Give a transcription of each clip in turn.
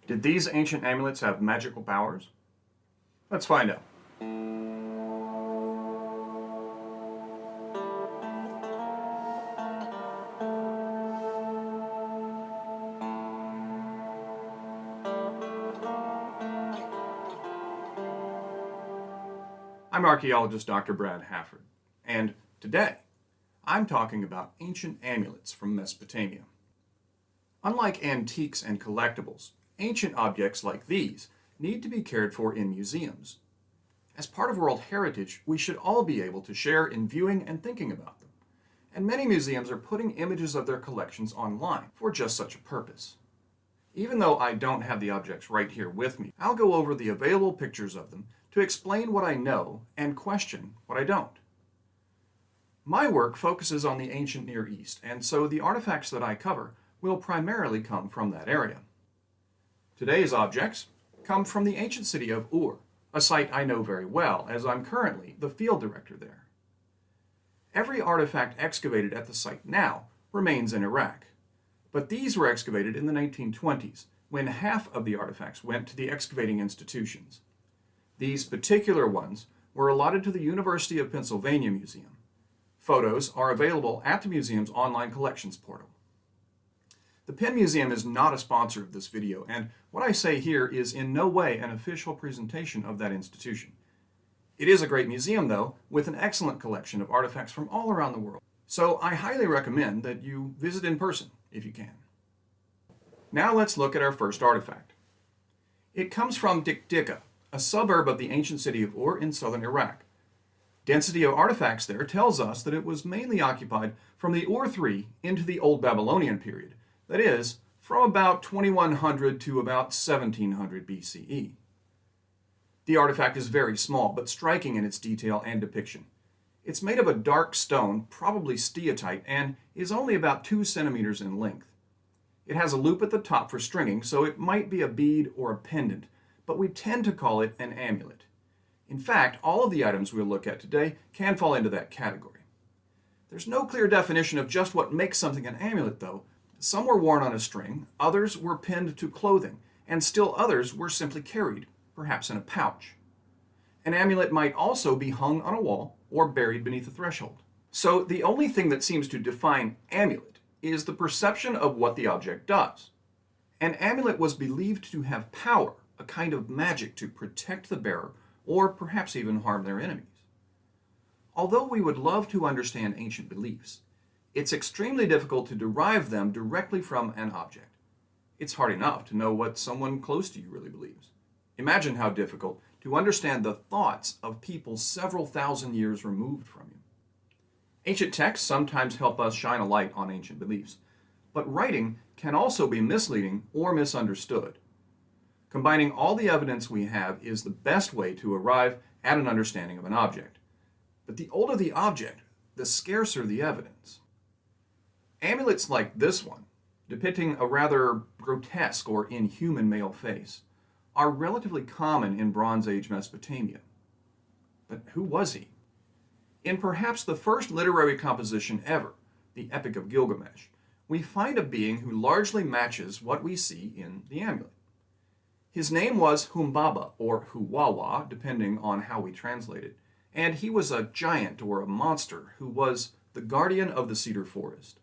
Did these ancient amulets have magical powers? Let's find out. I'm archaeologist Dr. Brad Hafford, and today I'm talking about ancient amulets from Mesopotamia. Unlike antiques and collectibles, ancient objects like these need to be cared for in museums. As part of World Heritage, we should all be able to share in viewing and thinking about them. And many museums are putting images of their collections online for just such a purpose. Even though I don't have the objects right here with me, I'll go over the available pictures of them to explain what I know and question what I don't. My work focuses on the ancient Near East, and so the artifacts that I cover will primarily come from that area. Today's objects come from the ancient city of Ur, a site I know very well as I'm currently the field director there. Every artifact excavated at the site now remains in Iraq, but these were excavated in the 1920s, when half of the artifacts went to the excavating institutions. These particular ones were allotted to the University of Pennsylvania Museum. Photos are available at the museum's online collections portal. The Penn Museum is not a sponsor of this video, and what I say here is in no way an official presentation of that institution. It is a great museum, though, with an excellent collection of artifacts from all around the world. So I highly recommend that you visit in person if you can. Now let's look at our first artifact. It comes from Depicting, a suburb of the ancient city of Ur in southern Iraq. Density of artifacts there tells us that it was mainly occupied from the Ur III into the Old Babylonian period, that is, from about 2100 to about 1700 BCE. The artifact is very small, but striking in its detail and depiction. It's made of a dark stone, probably steatite, and is only about 2 centimeters in length. It has a loop at the top for stringing, so it might be a bead or a pendant, but we tend to call it an amulet. In fact, all of the items we'll look at today can fall into that category. There's no clear definition of just what makes something an amulet, though. Some were worn on a string, others were pinned to clothing, and still others were simply carried, perhaps in a pouch. An amulet might also be hung on a wall or buried beneath a threshold. So the only thing that seems to define amulet is the perception of what the object does. An amulet was believed to have power, a kind of magic to protect the bearer or perhaps even harm their enemies. Although we would love to understand ancient beliefs, it's extremely difficult to derive them directly from an object. It's hard enough to know what someone close to you really believes. Imagine how difficult to understand the thoughts of people several thousand years removed from you. Ancient texts sometimes help us shine a light on ancient beliefs, but writing can also be misleading or misunderstood. Combining all the evidence we have is the best way to arrive at an understanding of an object. But the older the object, the scarcer the evidence. Amulets like this one, depicting a rather grotesque or inhuman male face, are relatively common in Bronze Age Mesopotamia. But who was he? In perhaps the first literary composition ever, the Epic of Gilgamesh, we find a being who largely matches what we see in the amulet. His name was Humbaba, or Huwawa, depending on how we translate it, and he was a giant or a monster who was the guardian of the cedar forest.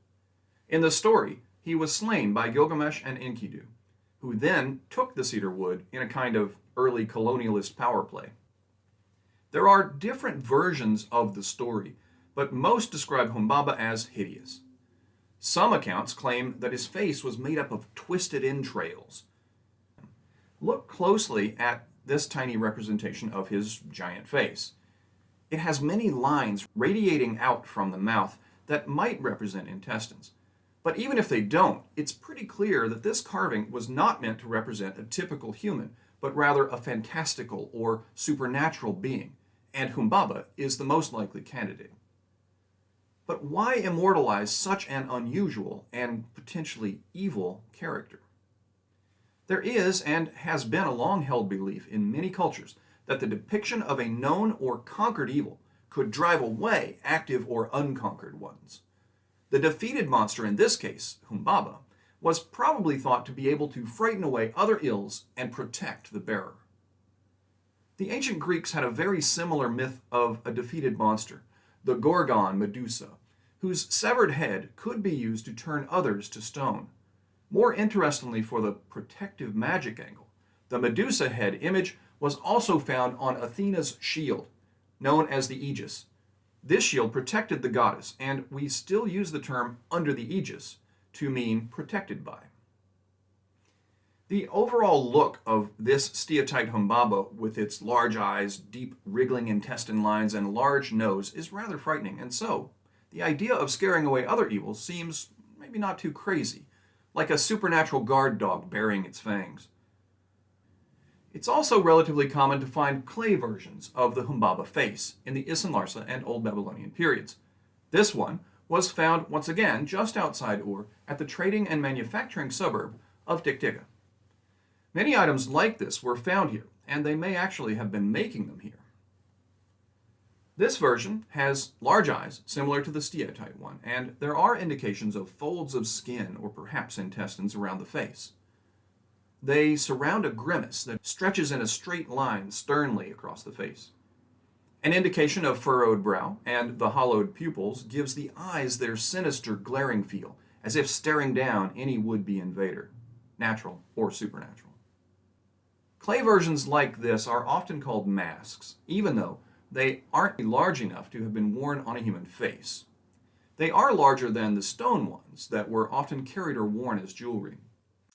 In the story, he was slain by Gilgamesh and Enkidu, who then took the cedar wood in a kind of early colonialist power play. There are different versions of the story, but most describe Humbaba as hideous. Some accounts claim that his face was made up of twisted entrails. Look closely at this tiny representation of his giant face. It has many lines radiating out from the mouth that might represent intestines. But even if they don't, it's pretty clear that this carving was not meant to represent a typical human, but rather a fantastical or supernatural being, and Humbaba is the most likely candidate. But why immortalize such an unusual and potentially evil character? There is and has been a long-held belief in many cultures that the depiction of a known or conquered evil could drive away active or unconquered ones. The defeated monster in this case, Humbaba, was probably thought to be able to frighten away other ills and protect the bearer. The ancient Greeks had a very similar myth of a defeated monster, the Gorgon Medusa, whose severed head could be used to turn others to stone. More interestingly, for the protective magic angle, the Medusa head image was also found on Athena's shield, known as the Aegis. This shield protected the goddess, and we still use the term under the Aegis to mean protected by. The overall look of this steatite Humbaba, with its large eyes, deep wriggling intestine lines, and large nose, is rather frightening, and so the idea of scaring away other evils seems maybe not too crazy, like a supernatural guard dog burying its fangs. It's also relatively common to find clay versions of the Humbaba face in the Isan-Larsa and Old Babylonian periods. This one was found once again just outside Ur at the trading and manufacturing suburb of Diktiga. Many items like this were found here, and they may actually have been making them here. This version has large eyes, similar to the steatite one, and there are indications of folds of skin or perhaps intestines around the face. They surround a grimace that stretches in a straight line sternly across the face. An indication of furrowed brow and the hollowed pupils gives the eyes their sinister, glaring feel, as if staring down any would-be invader, natural or supernatural. Clay versions like this are often called masks, even though they aren't large enough to have been worn on a human face. They are larger than the stone ones that were often carried or worn as jewelry.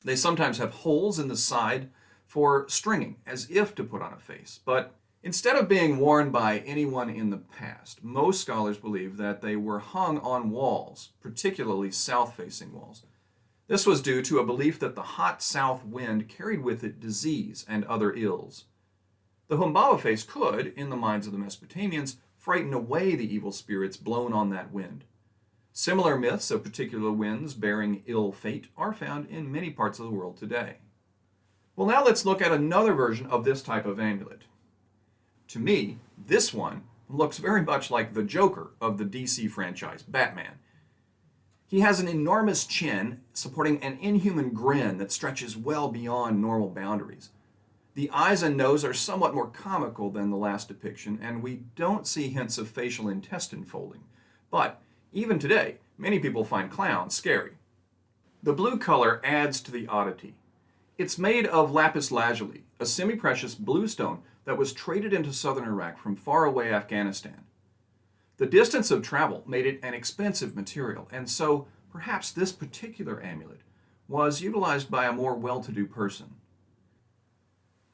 They sometimes have holes in the side for stringing, as if to put on a face, but instead of being worn by anyone in the past, most scholars believe that they were hung on walls, particularly south-facing walls. This was due to a belief that the hot south wind carried with it disease and other ills. The Humbaba face could, in the minds of the Mesopotamians, frighten away the evil spirits blown on that wind. Similar myths of particular winds bearing ill fate are found in many parts of the world today. Well, now let's look at another version of this type of amulet. To me, this one looks very much like the Joker of the DC franchise, Batman. He has an enormous chin supporting an inhuman grin that stretches well beyond normal boundaries. The eyes and nose are somewhat more comical than the last depiction, and we don't see hints of facial intestine folding. But even today, many people find clowns scary. The blue color adds to the oddity. It's made of lapis lazuli, a semi-precious blue stone that was traded into southern Iraq from faraway Afghanistan. The distance of travel made it an expensive material, and so perhaps this particular amulet was utilized by a more well-to-do person.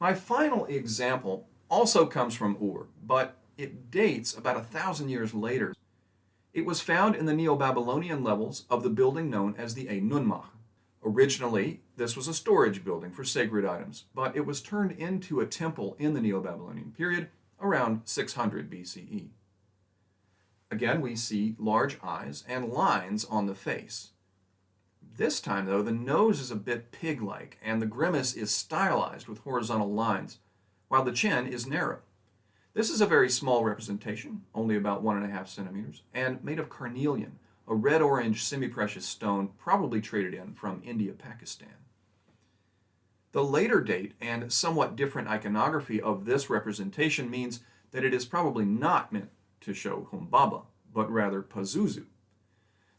My final example also comes from Ur, but it dates about 1,000 years later. It was found in the Neo-Babylonian levels of the building known as the Nunmah. Originally, this was a storage building for sacred items, but it was turned into a temple in the Neo-Babylonian period around 600 BCE. Again, we see large eyes and lines on the face. This time, though, the nose is a bit pig-like, and the grimace is stylized with horizontal lines, while the chin is narrow. This is a very small representation, only about 1.5 centimeters, and made of carnelian, a red-orange semi-precious stone probably traded in from India, Pakistan. The later date and somewhat different iconography of this representation means that it is probably not meant to show Humbaba, but rather Pazuzu.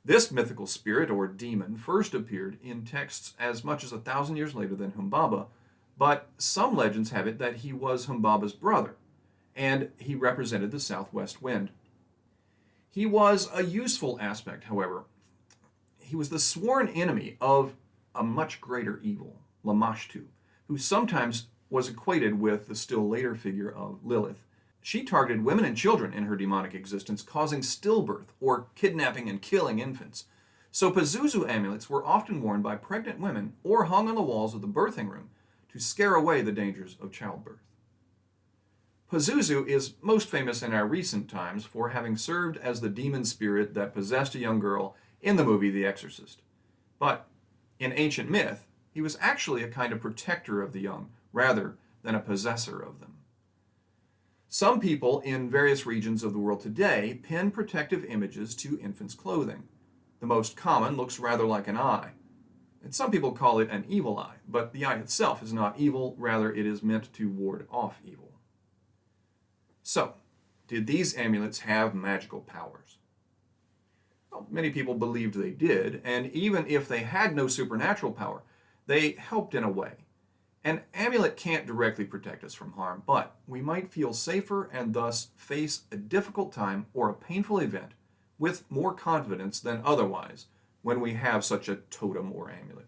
This mythical spirit or demon first appeared in texts as much as 1,000 years later than Humbaba, but some legends have it that he was Humbaba's brother, and he represented the southwest wind. He was a useful aspect, however. He was the sworn enemy of a much greater evil, Lamashtu, who sometimes was equated with the still later figure of Lilith. She targeted women and children in her demonic existence, causing stillbirth or kidnapping and killing infants. So Pazuzu amulets were often worn by pregnant women or hung on the walls of the birthing room to scare away the dangers of childbirth. Pazuzu is most famous in our recent times for having served as the demon spirit that possessed a young girl in the movie The Exorcist. But in ancient myth, he was actually a kind of protector of the young, rather than a possessor of them. Some people in various regions of the world today pin protective images to infants' clothing. The most common looks rather like an eye. And some people call it an evil eye, but the eye itself is not evil, rather it is meant to ward off evil. So, did these amulets have magical powers? Well, many people believed they did, and even if they had no supernatural power, they helped in a way. An amulet can't directly protect us from harm, but we might feel safer and thus face a difficult time or a painful event with more confidence than otherwise when we have such a totem or amulet.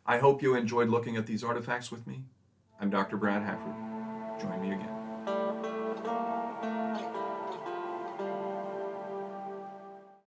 I hope you enjoyed looking at these artifacts with me. I'm Dr. Brad Hafford. Join me again.